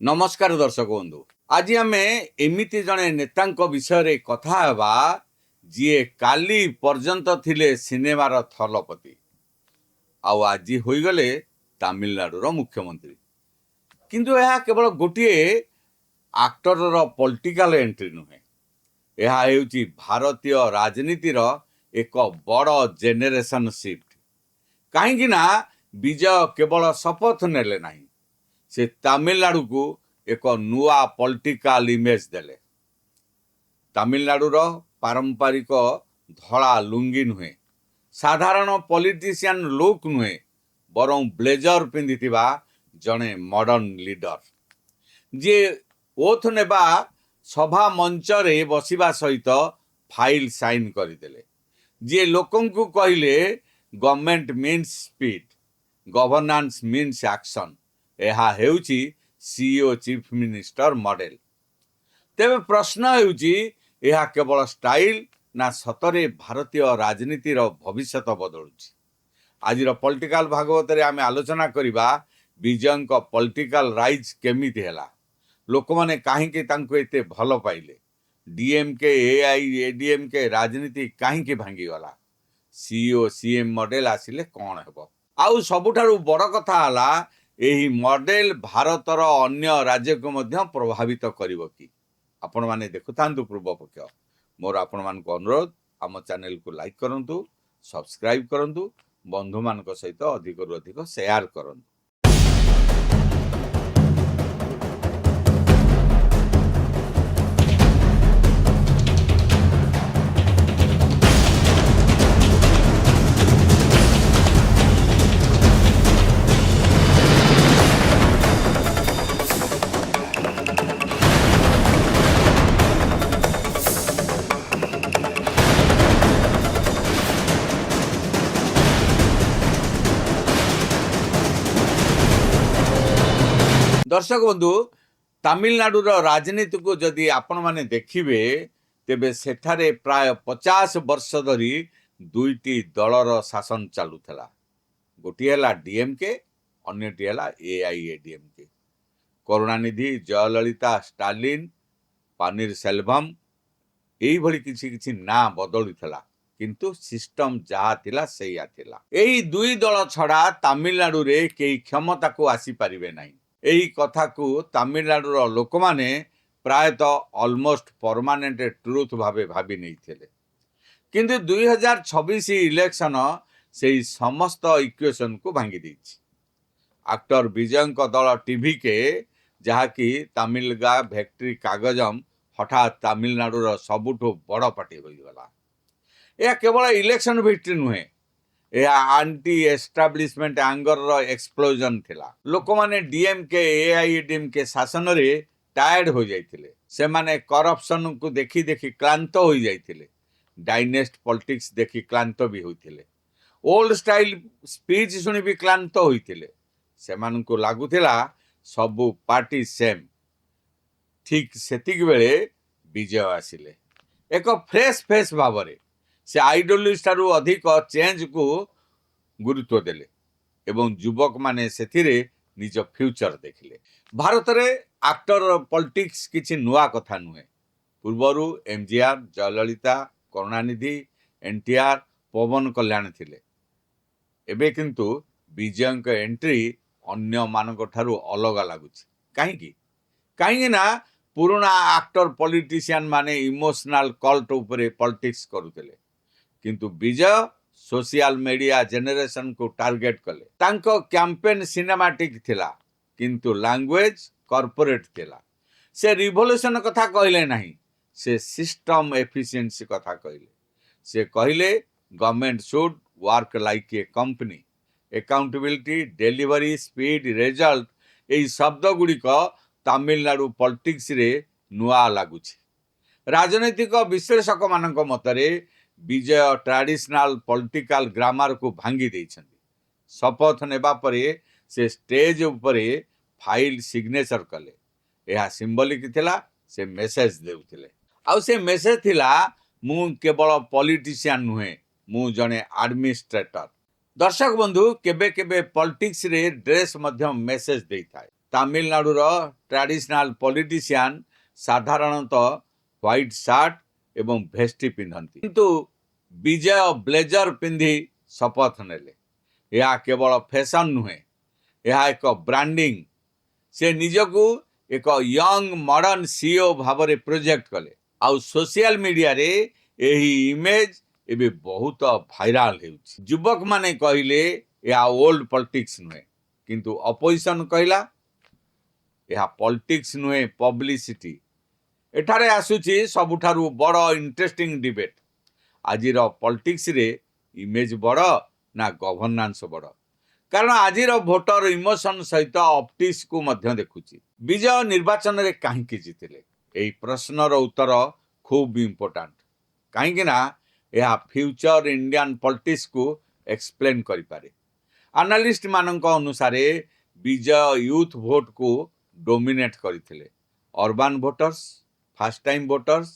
नमस्कार दर्शक बंधु। आज आम एमती जड़े नेता विषय कथा हेबा जी काली पर्यंत थिले सिनेमार थलपति आज होगले तमिलनाडुर मुख्यमंत्री। किंतु यह केवल गोटे आक्टर पॉलिटिकल एंट्री नुहे, यह हेउची भारतीय राजनीतिर एक बड़ जेनेरेशन शिफ्ट। कहीं विजय केवल शपथ नेले नहीं, से तमिलनाडु को एक नुआ पॉलिटिकल इमेज देले। तमिलनाडुर पारंपरिक धला लुंगी नुहे, साधारण पॉलिटिशियन लुक नुहे, बरं ब्लेजर पिंधिथिबा जड़े मॉडर्न लीडर जे ओथ नेबा सभा मंच रे बसिबा सहित फाइल साइन करदेले। जे लोकंकु कहले government means speed, governance means action. यह हेउची सीईओ चीफ मिनिस्टर मॉडल। तेबे प्रश्न हेउची यह केवल स्टाइल ना सतरे भारतीय राजनीतिर भविष्य बदलुची। आजिर पॉलिटिकल भागवत रे आमे आलोचना करिबा विजय को पॉलिटिकल राइज केमिति हैला, लोक माने काहेकि तांको एते भल पाइले, डीएमके एआईएडीएमके राजनीति काहेकि भांगी गला, सीईओ सीएम मॉडल आसिले कौन हेबो। आउ सबुठारु बड़ कथा हला यही मॉडल भारतर अन्य राज्य को मध्य प्रभावित करिवो कि। आपण माने देखुथांतु पूर्व पक्ष। मोर आपण मानको अनुरोध, आम चैनल को लाइक करंतु, सब्सक्राइब करंतु, बंधु मानक सहित अधिक रु अधिक शेयर करंतु। दर्शक बंधु, तमिलनाडुर राजनीति को जदि आपण माने देखिबे तेबे सेठारे प्राय 50 वर्ष धरी दुईटी दलर शासन चालुथला। गोटी हैला डीएमके, अन्यटी हैला एआईएडीएमके। करुणानिधि, जयललिता, स्टालिन, पानीर सेल्वम एई भली किछि किछि ना बदलुथला, किंतु सिस्टम जहा थिला सेया थिला। एई दुई दल छड़ा तमिलनाडु रे केई क्षमता को आसी परिबे नाही। एही कथा को तमिलनाडुर लोक माने प्रायतः ऑलमोस्ट परमानेंट ट्रुथ भावे भाबी नहीं थिले। किंतु 2026 इलेक्शन से समस्त इक्वेशन को भांगी देछि। एक्टर विजय को दल टीवी के जहाँकि तमिलगा फैक्ट्री कागजम हठात तमिलनाडुर सबुठो बड़ पार्टी होईगला। यह केवल इलेक्शन विक्ट्री नुहे, यह आंटी एस्टाब्लिशमेंट एंगर रो एक्सप्लोजन थिला। लोक माने डीएमके एआईएडीएमके शासन रे टायर्ड हो जाइथिले। से माने करप्शन को देखि देखि क्लांत हो जाइथिले। डायनेस्ट पॉलिटिक्स देखि क्लांत भी होइथिले। ओल्ड स्टाइल स्पीच सुनी भी क्लांत होइथिले। से मान को लागुथिला सबु पार्टी सेम। ठीक सेतिक बेले विजय आसिले एक फ्रेश फेस भावरे। से आइडियोलॉजी ठारू अधिक चेंज को गुरुत्व देले एवं युवक माने सेथिरे निज फ्यूचर देखिले। भारत रे एक्टर पॉलिटिक्स किछि नुआ कथा नुहे। पूर्वरु एमजीआर, जयललिता, करुणानिधि, एनटीआर, पवन कल्याण थिले। एबे किंतु विजय को एंट्री अन्य मानक ठारू अलग लागुछि। काहेकि ना पुराना एक्टर पॉलिटिशियन माने इमोशनल कल्ट उपरे पॉलिटिक्स करुतले, किंतु विजय सोशल मीडिया जेनरेशन को टार्गेट कले। तांको कैंपेन सिनेमैटिक थिला, किंतु लैंग्वेज कॉर्पोरेट थिला। से रिवोल्यूशन कथा कहले नहीं, से सिस्टम एफिशिएंसी कथा कहले। से कहले government should work like a company, accountability, delivery, speed, result. एई शब्द गुड़िक तमिलनाडु पॉलिटिक्स रे नुआ लागुछि। राजनैतिक विश्लेषक मानक मतरे विजय ट्रेडिशनल पॉलिटिकल ग्रामर को भांगी देइछन्ति। शपथ नेबा परे से स्टेज उपरे फाइल सिग्नेचर कले। यह सिंबलिक थिला, से मेसेज देउथिले। आउ से मेसेज थिला, मु केवल पॉलिटिशियन नुहे, मु जने एडमिनिस्ट्रेटर। दर्शक बंधु, केबे केबे पॉलिटिक्स रे ड्रेस मध्य मेसेज देई थाए। ତାମିଲନାଡୁର ଟ୍ରାଡିସନାଲ ପଲିଟିସିଆନ ସାଧାରଣତଃ ହ୍ୱାଇଟ୍ ସାର୍ଟ ଏବଂ ଭେଷ୍ଟି ପିନ୍ଧନ୍ତି, କିନ୍ତୁ ବିଜୟ ବ୍ଲେଜର ପିନ୍ଧି ଶପଥ ନେଲେ। ଏହା କେବଳ ଫ୍ୟାସନ୍ ନୁହେଁ, ଏହା ଏକ ବ୍ରାଣ୍ଡିଂ। ସେ ନିଜକୁ ଏକ ୟଙ୍ଗ ମଡର୍ଣ୍ଣ ସିଇଓ ଭାବରେ ପ୍ରୋଜେକ୍ଟ କଲେ। ଆଉ ସୋସିଆଲ ମିଡ଼ିଆରେ ଏହି ଇମେଜ ଏବେ ବହୁତ ଭାଇରାଲ ହେଉଛି। ଯୁବକମାନେ କହିଲେ ଏହା ଓଲ୍ଡ ପଲିଟିକ୍ସ ନୁହେଁ, କିନ୍ତୁ ଅପୋଜିସନ କହିଲା ଏହା ପଲିଟିକ୍ସ ନୁହେଁ ପବ୍ଲିସିଟି। ଏଠାରେ ଆସୁଛି ସବୁଠାରୁ ବଡ଼ ଇଣ୍ଟରେଷ୍ଟିଂ ଡିବେଟ୍। ଆଜିର ପଲିଟିକ୍ସରେ ଇମେଜ ବଡ଼ ନା ଗଭର୍ଣ୍ଣାନ୍ସ ବଡ଼? କାରଣ ଆଜିର ଭୋଟର ଇମୋସନ ସହିତ ଅପ୍ଟିକ୍ସକୁ ମଧ୍ୟ ଦେଖୁଛି। ବିଜୟ ନିର୍ବାଚନରେ କାହିଁକି ଜିତିଲେ? ଏହି ପ୍ରଶ୍ନର ଉତ୍ତର ଖୁବ୍ ଇମ୍ପୋର୍ଟାଣ୍ଟ, କାହିଁକି ନା ଏହା ଫ୍ୟୁଚର ଇଣ୍ଡିଆନ ପଲିଟିକ୍ସକୁ ଏକ୍ସପ୍ଲେନ୍ କରିପାରେ। ଆନାଲିଷ୍ଟମାନଙ୍କ ଅନୁସାରେ ବିଜୟ ୟୁଥ୍ ଭୋଟକୁ ଡୋମିନେଟ୍ କରିଥିଲେ। Urban voters, first time voters,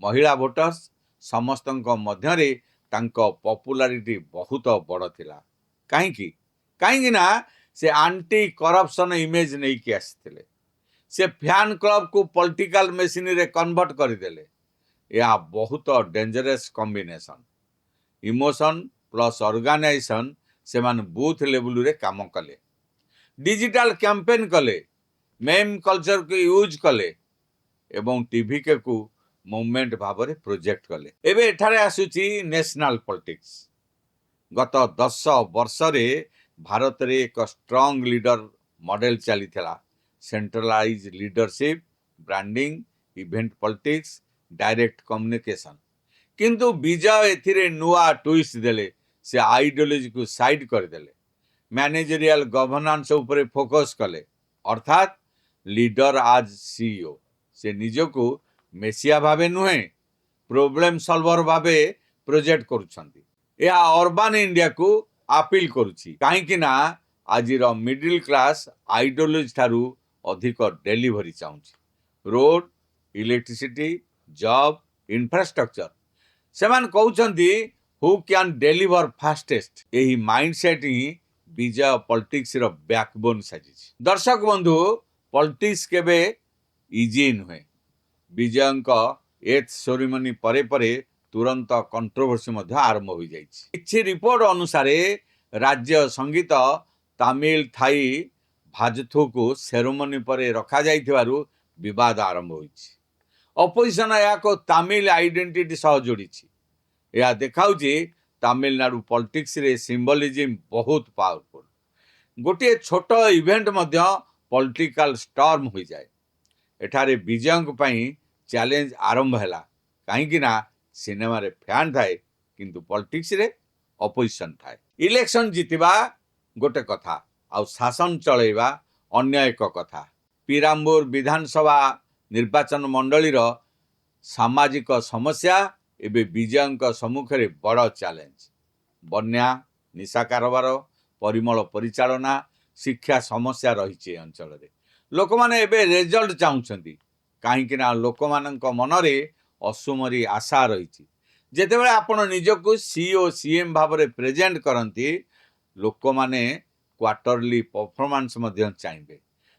ମହିଳା ଭୋଟର୍ସ ସମସ୍ତଙ୍କ ମଧ୍ୟରେ ତାଙ୍କ ପପୁଲାରିଟି ବହୁତ ବଡ଼ ଥିଲା। କାହିଁକି ନା ସେ ଆଣ୍ଟି କରପ୍ସନ ଇମେଜ ନେଇକି ଆସିଥିଲେ। ସେ ଫ୍ୟାନ୍ କ୍ଲବକୁ ପଲିଟିକାଲ ମେସିନରେ କନଭର୍ଟ କରିଦେଲେ। ଏହା ବହୁତ dangerous combination. Emotion plus organisation. ସେମାନେ ବୁଥ୍ ଲେବୁଲରେ କାମ କଲେ, ଡିଜିଟାଲ କ୍ୟାମ୍ପେନ୍ କଲେ, ମେମ୍ କଲଚରକୁ ୟୁଜ୍ କଲେ ଏବଂ ଟିଭିକେକୁ ମୁଭମେଣ୍ଟ ଭାବରେ ପ୍ରୋଜେକ୍ଟ କଲେ। ଏବେ ଏଠାରେ ଆସୁଛି ନ୍ୟାସନାଲ ପଲିଟିକ୍ସ। ଗତ 10 ବର୍ଷରେ ଭାରତରେ ଏକ ଷ୍ଟ୍ରଙ୍ଗ ଲିଡର ମଡେଲ ଚାଲିଥିଲା। Centralise leadership, branding, event politics, direct communication. କିନ୍ତୁ ବିଜୟ ଏଥିରେ ନୂଆ ଟୁଇଷ୍ଟ ଦେଲେ। ସେ ଆଇଡିଓଲୋଜିକୁ ସାଇଡ୍ କରିଦେଲେ, ମ୍ୟାନେଜରିଆଲ ଗଭର୍ଣ୍ଣାନ୍ସ ଉପରେ ଫୋକସ୍ କଲେ, ଅର୍ଥାତ୍ ଲିଡର ଆଜ୍ ସିଇଓ। ସେ ନିଜକୁ ମେସିଆ ଭାବେ ନୁହେଁ, ପ୍ରୋବ୍ଲେମ ସଲଭର ଭାବେ ପ୍ରୋଜେକ୍ଟ କରୁଛନ୍ତି। ଏହା ଅର୍ବାନ ଇଣ୍ଡିଆକୁ ଆପିଲ କରୁଛି, କାହିଁକି ନା ଆଜିର ମିଡିଲ କ୍ଲାସ ଆଇଡିଓଲୋଜି ଠାରୁ ଅଧିକ ଡେଲିଭରି ଚାହୁଁଛି। Road, electricity, job, infrastructure. ସେମାନେ କହୁଛନ୍ତି ହୁ କ୍ୟାନ୍ ଡେଲିଭର ଫାଷ୍ଟେଷ୍ଟ। ଏହି ମାଇଣ୍ଡସେଟ୍ ହିଁ ବିଜୟ ପଲିଟିକ୍ସର ବ୍ୟାକବୋନ୍ ସାଜିଛି। ଦର୍ଶକ ବନ୍ଧୁ, ପଲିଟିକ୍ସ କେବେ ଇଜି ନୁହେଁ। ବିଜୟଙ୍କ ଏଥ୍ ସେରିମନି ପରେ ପରେ ତୁରନ୍ତ କଣ୍ଟ୍ରୋଭର୍ସି ମଧ୍ୟ ଆରମ୍ଭ ହୋଇଯାଇଛି। କିଛି ରିପୋର୍ଟ ଅନୁସାରେ ରାଜ୍ୟ ସଙ୍ଗୀତ ତାମିଲ ଥାଇ ଭାଜଥୁକୁ ସେରେମନି ପରେ ରଖାଯାଇଥିବାରୁ ବିବାଦ ଆରମ୍ଭ ହୋଇଛି। ଅପୋଜିସନ ଏହାକୁ ତାମିଲ ଆଇଡେଣ୍ଟିଟି ସହ ଯୋଡ଼ିଛି। ଏହା ଦେଖାଉଛି ତାମିଲନାଡୁ ପଲିଟିକ୍ସରେ ସିମ୍ବଲିଜିମ୍ ବହୁତ ପାୱାରଫୁଲ୍। ଗୋଟିଏ ଛୋଟ ଇଭେଣ୍ଟ ମଧ୍ୟ ପଲିଟିକାଲ ଷ୍ଟର୍ମ ହୋଇଯାଏ। ଏଠାରେ ବିଜୟଙ୍କ ପାଇଁ ଚ୍ୟାଲେଞ୍ଜ ଆରମ୍ଭ ହେଲା, କାହିଁକି ନା ସିନେମାରେ ଫ୍ୟାନ୍ ଥାଏ, କିନ୍ତୁ ପଲିଟିକ୍ସରେ ଅପୋଜିସନ୍ ଥାଏ। ଇଲେକ୍ସନ ଜିତିବା ଗୋଟେ କଥା, ଆଉ ଶାସନ ଚଳେଇବା ଅନ୍ୟ ଏକ କଥା। ପିରାମ୍ବୁର ବିଧାନସଭା ନିର୍ବାଚନ ମଣ୍ଡଳୀର ସାମାଜିକ ସମସ୍ୟା ଏବେ ବିଜୟଙ୍କ ସମ୍ମୁଖରେ ବଡ଼ ଚ୍ୟାଲେଞ୍ଜ। ବନ୍ୟା, ନିଶା କାରବାର, ପରିମଳ ପରିଚାଳନା, ଶିକ୍ଷା ସମସ୍ୟା ରହିଛି ଏ ଅଞ୍ଚଳରେ। ଲୋକମାନେ ଏବେ ରେଜଲ୍ଟ ଚାହୁଁଛନ୍ତି, କାହିଁକି ନା ଲୋକମାନଙ୍କ ମନରେ ଅସୁମରି ଆଶା ରହିଛି। ଯେତେବେଳେ ଆପଣ ନିଜକୁ ସିଇଓ ସିଏମ୍ ଭାବରେ ପ୍ରେଜେଣ୍ଟ କରନ୍ତି, ଲୋକମାନେ କ୍ୱାର୍ଟରଲି ପରଫର୍ମାନ୍ସ ମଧ୍ୟ ଚାହିଁବେ।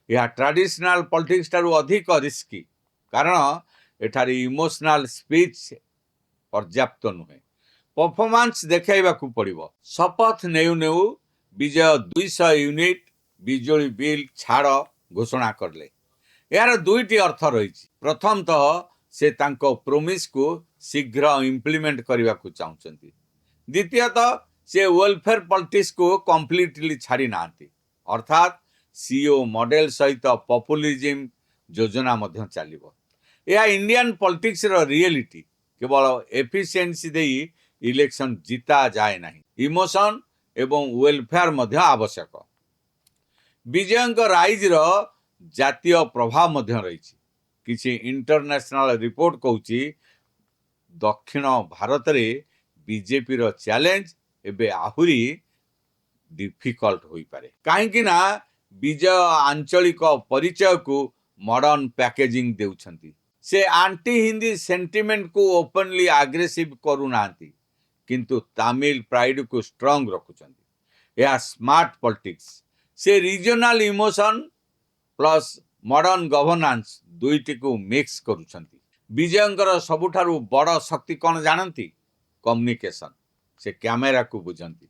ଏହା ଟ୍ରାଡିସନାଲ ପଲିଟିକ୍ସ ଠାରୁ ଅଧିକ ରିସ୍କି, କାରଣ ଏଠାରେ ଇମୋସନାଲ ସ୍ପିଚ୍ ପର୍ଯ୍ୟାପ୍ତ ନୁହେଁ, ପରଫର୍ମାନ୍ସ ଦେଖାଇବାକୁ ପଡ଼ିବ। ଶପଥ ନେଉ ନେଉ ବିଜୟ 200 ୟୁନିଟ୍ ବିଜୁଳି ବିଲ୍ ଛାଡ଼ ଘୋଷଣା କଲେ। ଏହାର ଦୁଇଟି ଅର୍ଥ ରହିଛି। ପ୍ରଥମତଃ, ସେ ତାଙ୍କ ପ୍ରୋମିସ୍କୁ ଶୀଘ୍ର ଇମ୍ପ୍ଲିମେଣ୍ଟ କରିବାକୁ ଚାହୁଁଛନ୍ତି। ଦ୍ୱିତୀୟତଃ, ସେ ୱେଲଫେୟାର ପଲିଟିକ୍ସକୁ କମ୍ପ୍ଲିଟଲି ଛାଡ଼ି ନାହାନ୍ତି, ଅର୍ଥାତ୍ ସିଇଓ ମଡେଲ ସହିତ ପପୁଲିଜିମ୍ ଯୋଜନା ମଧ୍ୟ ଚାଲିବ। ଏହା ଇଣ୍ଡିଆନ ପଲିଟିକ୍ସର ରିଏଲିଟି। କେବଳ ଏଫିସିଏନ୍ସି ଦେଇ ଇଲେକ୍ସନ ଜିତା ଯାଏ ନାହିଁ, ଇମୋସନ ଏବଂ ୱେଲଫେୟାର ମଧ୍ୟ ଆବଶ୍ୟକ। ବିଜୟଙ୍କ ରାଇଜର ଜାତୀୟ ପ୍ରଭାବ ମଧ୍ୟ ରହିଛି। କିଛି ଇଣ୍ଟରନ୍ୟାସନାଲ ରିପୋର୍ଟ କହୁଛି ଦକ୍ଷିଣ ଭାରତରେ ବିଜେପିର ଚ୍ୟାଲେଞ୍ଜ ଏବେ ଆହୁରି ଡିଫିକଲ୍ଟ ହୋଇପାରେ, କାହିଁକି ନା ବିଜୟ ଆଞ୍ଚଳିକ ପରିଚୟକୁ ମଡର୍ଣ୍ଣ ପ୍ୟାକେଜିଂ ଦେଉଛନ୍ତି। ସେ ଆଣ୍ଟି ହିନ୍ଦୀ ସେଣ୍ଟିମେଣ୍ଟକୁ ଓପନଲି ଆଗ୍ରେସିଭ କରୁନାହାନ୍ତି, କିନ୍ତୁ ତାମିଲ ପ୍ରାଇଡକୁ ଷ୍ଟ୍ରଙ୍ଗ ରଖୁଛନ୍ତି। ଏହା ସ୍ମାର୍ଟ ପଲିଟିକ୍ସ। ସେ regional emotion plus modern governance ଦୁଇଟିକୁ ମିକ୍ସ କରୁଛନ୍ତି। ବିଜୟଙ୍କର ସବୁଠାରୁ ବଡ଼ ଶକ୍ତି କ'ଣ ଜାଣନ୍ତି? କମ୍ୟୁନିକେସନ୍। ସେ କ୍ୟାମେରାକୁ ବୁଝନ୍ତି,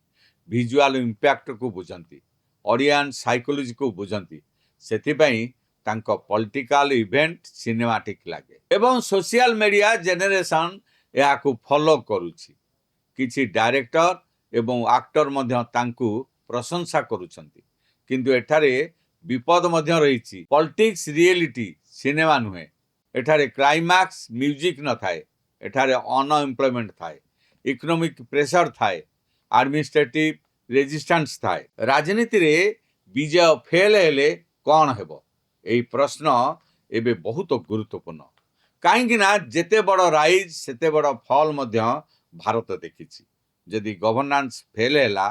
ଭିଜୁଆଲ ଇମ୍ପାକ୍ଟକୁ ବୁଝନ୍ତି, ଅଡ଼ିଆନ୍ସ ସାଇକୋଲୋଜିକୁ ବୁଝନ୍ତି। ସେଥିପାଇଁ ତାଙ୍କ ପଲିଟିକାଲ ଇଭେଣ୍ଟ ସିନେମାଟିକ୍ ଲାଗେ ଏବଂ ସୋସିଆଲ ମିଡ଼ିଆ ଜେନେରେସନ୍ ଏହାକୁ ଫଲୋ କରୁଛି। କିଛି ଡାଇରେକ୍ଟର ଏବଂ ଆକ୍ଟର ମଧ୍ୟ ତାଙ୍କୁ ପ୍ରଶଂସା କରୁଛନ୍ତି। କିନ୍ତୁ ଏଠାରେ ବିପଦ ମଧ୍ୟ ରହିଛି। ପଲିଟିକ୍ସ ରିଏଲିଟି ସିନେମା ନୁହେଁ। ଏଠାରେ କ୍ଲାଇମାକ୍ସ ମ୍ୟୁଜିକ୍ ନଥାଏ। ଏଠାରେ ଅନଏମ୍ପ୍ଲୟମେଣ୍ଟ ଥାଏ, ଇକୋନୋମିକ୍ ପ୍ରେସର ଥାଏ, ଆଡମିନିଷ୍ଟ୍ରେଟିଭ ରେଜିଷ୍ଟାନ୍ସ ଥାଏ। ରାଜନୀତିରେ ବିଜୟ ଫେଲ୍ ହେଲେ କ'ଣ ହେବ? ଏହି ପ୍ରଶ୍ନ ଏବେ ବହୁତ ଗୁରୁତ୍ୱପୂର୍ଣ୍ଣ। କାହିଁକି ନା ଯେତେ ବଡ଼ ରାଇଜ୍ ସେତେ ବଡ଼ ଫଲ୍ ମଧ୍ୟ ଭାରତ ଦେଖିଛି। ଯଦି ଗଭର୍ଣ୍ଣାନ୍ସ ଫେଲ୍ ହେଲା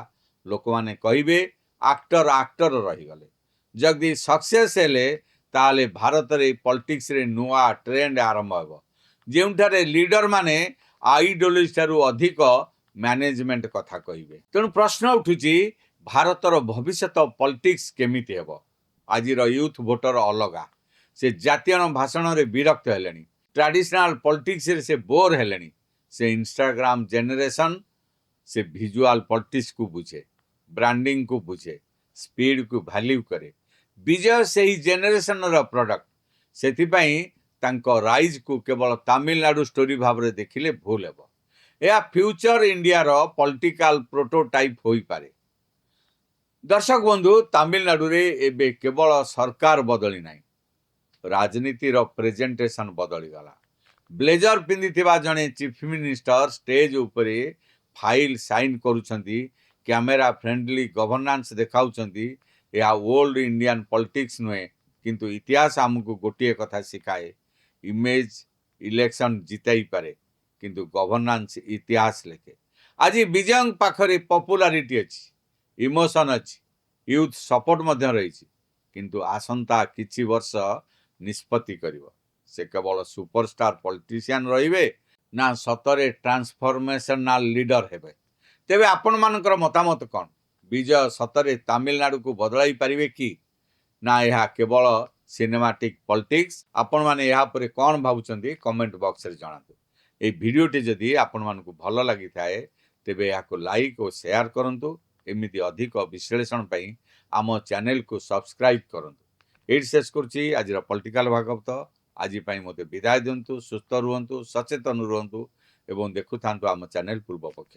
ଲୋକମାନେ କହିବେ ଆକ୍ଟର ରହିଗଲେ। ଯଦି ସକ୍ସେସ୍ ହେଲେ ତାହେଲେ ଭାରତରେ ପଲିଟିକ୍ସରେ ନୂଆ ଟ୍ରେଣ୍ଡ ଆରମ୍ଭ ହେବ, ଯେଉଁଠାରେ ଲିଡରମାନେ ଆଇଡିଓଲୋଜି ଠାରୁ ଅଧିକ ମ୍ୟାନେଜମେଣ୍ଟ କଥା କହିବେ। ତେଣୁ ପ୍ରଶ୍ନ ଉଠୁଛି ଭାରତର ଭବିଷ୍ୟତ ପଲିଟିକ୍ସ କେମିତି ହେବ? ଆଜିର ୟୁଥ୍ ଭୋଟର ଅଲଗା। ସେ ଜାତୀୟ ଭାଷଣରେ ବିରକ୍ତ ହେଲେଣି, ଟ୍ରାଡିସନାଲ ପଲିଟିକ୍ସରେ ସେ ବୋର୍ ହେଲେଣି। ସେ ଇନଷ୍ଟାଗ୍ରାମ ଜେନେରେସନ୍। ସେ ଭିଜୁଆଲ ପଲିଟିକ୍ସକୁ ବୁଝେ, ବ୍ରାଣ୍ଡିଂକୁ ବୁଝେ, ସ୍ପିଡକୁ ଭ୍ୟାଲ୍ୟୁ କରେ। ବିଜୟ ସେହି ଜେନେରେସନର ପ୍ରଡକ୍ଟ। ସେଥିପାଇଁ ତାଙ୍କ ରାଇଜ୍କୁ କେବଳ ତାମିଲନାଡୁ ଷ୍ଟୋରି ଭାବରେ ଦେଖିଲେ ଭୁଲ ହେବ। ଏହା ଫ୍ୟୁଚର ଇଣ୍ଡିଆର ପଲିଟିକାଲ ପ୍ରୋଟୋଟାଇପ୍ ହୋଇପାରେ। ଦର୍ଶକ ବନ୍ଧୁ, ତାମିଲନାଡୁରେ ଏବେ କେବଳ ସରକାର ବଦଳି ନାହିଁ, ରାଜନୀତିର ପ୍ରେଜେଣ୍ଟେସନ୍ ବଦଳିଗଲା। ବ୍ଲେଜର ପିନ୍ଧିଥିବା ଜଣେ ଚିଫ୍ ମିନିଷ୍ଟର ଷ୍ଟେଜ୍ ଉପରେ ଫାଇଲ୍ ସାଇନ୍ କରୁଛନ୍ତି, କ୍ୟାମେରା ଫ୍ରେଣ୍ଡଲି ଗଭର୍ଣ୍ଣାନ୍ସ ଦେଖାଉଛନ୍ତି। ଏହା ଓଲ୍ଡ ଇଣ୍ଡିଆନ୍ ପଲିଟିକ୍ସ ନୁହେଁ, କିନ୍ତୁ ଇତିହାସ ଆମକୁ ଗୋଟିଏ କଥା ଶିଖାଏ, ଇମେଜ୍ ଇଲେକ୍ସନ୍ ଜିତାଇପାରେ, କିନ୍ତୁ ଗଭର୍ଣ୍ଣାନ୍ସ ଇତିହାସ ଲେଖେ। ଆଜି ବିଜୟଙ୍କ ପାଖରେ ପପୁଲାରିଟି ଅଛି, ଇମୋସନ୍ ଅଛି, ୟୁଥ୍ ସପୋର୍ଟ ମଧ୍ୟ ରହିଛି, କିନ୍ତୁ ଆସନ୍ତା କିଛି ବର୍ଷ ନିଷ୍ପତ୍ତି କରିବ ସେ କେବଳ ସୁପରଷ୍ଟାର ପଲିଟିସିଆନ୍ ରହିବେ ନା ସତରେ ଟ୍ରାନ୍ସଫର୍ମେସନାଲ ଲିଡର ହେବେ। ତେବେ ଆପଣମାନଙ୍କର ମତାମତ କ'ଣ? ବିଜୟ ସତରେ ତାମିଲନାଡୁକୁ ବଦଳାଇ ପାରିବେ କି ନା ଏହା କେବଳ ସିନେମାଟିକ୍ ପଲିଟିକ୍ସ? ଆପଣମାନେ ଏହା ଉପରେ କ'ଣ ଭାବୁଛନ୍ତି କମେଣ୍ଟ ବକ୍ସରେ ଜଣାନ୍ତୁ। ଏହି ଭିଡ଼ିଓଟି ଯଦି ଆପଣମାନଙ୍କୁ ଭଲ ଲାଗିଥାଏ ତେବେ ଏହାକୁ ଲାଇକ୍ ଓ ସେୟାର କରନ୍ତୁ। ଏମିତି ଅଧିକ ବିଶ୍ଳେଷଣ ପାଇଁ ଆମ ଚ୍ୟାନେଲକୁ ସବସ୍କ୍ରାଇବ୍ କରନ୍ତୁ। ଏଇଠି ଶେଷ କରୁଛି ଆଜିର ପଲିଟିକାଲ ଭାଗବତ। ଆଜି ପାଇଁ ମୋତେ ବିଦାୟ ଦିଅନ୍ତୁ। ସୁସ୍ଥ ରୁହନ୍ତୁ, ସଚେତନ ରୁହନ୍ତୁ ଏବଂ ଦେଖୁଥାନ୍ତୁ ଆମ ଚ୍ୟାନେଲ ପୂର୍ବପକ୍ଷ।